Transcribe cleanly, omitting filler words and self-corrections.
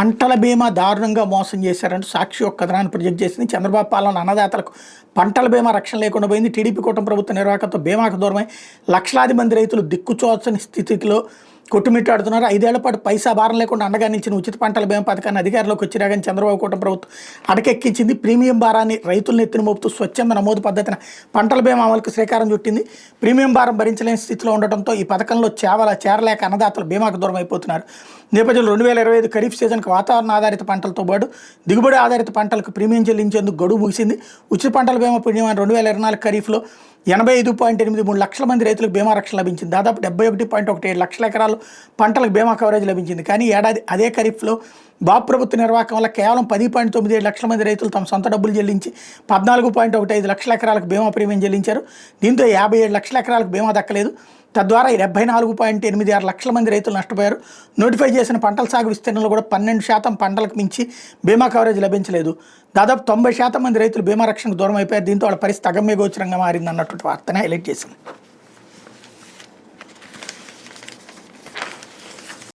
పంటల బీమా దారుణంగా మోసం చేశారంటూ సాక్షి ఒక కథనాన్ని ప్రొజెక్ట్ చేసింది. చంద్రబాబు పాలన అన్నదాతలకు పంటల బీమా రక్షణ లేకుండా పోయింది. టీడీపీ కూటమి ప్రభుత్వ నిర్వాహకంతో బీమాకు దూరమై లక్షలాది మంది రైతులు దిక్కుచోచని స్థితిలో కొట్టుమిట్టాడుతున్నారు. 5 ఏళ్ల పాటు పైసా భారం లేకుండా అండగా నిలిచిన ఉచిత పంటల బీమా పథకాన్ని అధికారంలోకి వచ్చినా కానీ చంద్రబాబు కూటమి ప్రభుత్వం అటకెక్కించింది. ప్రీమియం భారాన్ని రైతులను ఎత్తిన మోపుతూ స్వచ్ఛంద నమోదు పద్ధతిన పంటల బీమా అమలుకు శ్రీకారం చుట్టింది. ప్రీమియం భారం భరించలేని స్థితిలో ఉండటంతో ఈ పథకంలో చేరలేక అన్నదాతలు బీమాకు దూరం అయిపోతున్నారు. నేపథ్యంలో 2025 ఖరీఫ్ సీజన్కి వాతావరణ ఆధారిత పంటలతో పాటు దిగుబడి ఆధారిత పంటలకు ప్రీమియం చెల్లించేందుకు గడువు ముగిసింది. ఉచిత పంటల బీమా ప్రీమియం 2024 ఖరీఫ్లో 85.83 లక్షల మంది రైతులకు బీమా రక్షణ లభించింది. దాదాపు 71.17 లక్షల ఎకరాలు పంటలకు బీమా కవరేజ్ లభించింది. కానీ ఏడాది అదే ఖరీఫ్లో బాబు ప్రభుత్వ నిర్వాహకం వల్ల కేవలం 10.97 లక్షల మంది రైతులు తమ సొంత డబ్బులు చెల్లించి 14.15 లక్షల ఎకరాలకు బీమా ప్రీమియం చెల్లించారు. దీంతో 57 లక్షల ఎకరాలకు బీమా దక్కలేదు. తద్వారా 74.86 లక్షల మంది రైతులు నష్టపోయారు. నోటిఫై చేసిన పంటల సాగు విస్తీర్ణంలో కూడా 12% పంటలకు మించి బీమా కవరేజ్ లభించలేదు. దాదాపు 90% మంది రైతులు బీమా రక్షణకు దూరం అయిపోయారు. దీంతో వాళ్ళ పరిస్థితి అగమ్య గోచరంగా మారింది అన్నటువంటి వార్తని హైలైట్ చేసింది.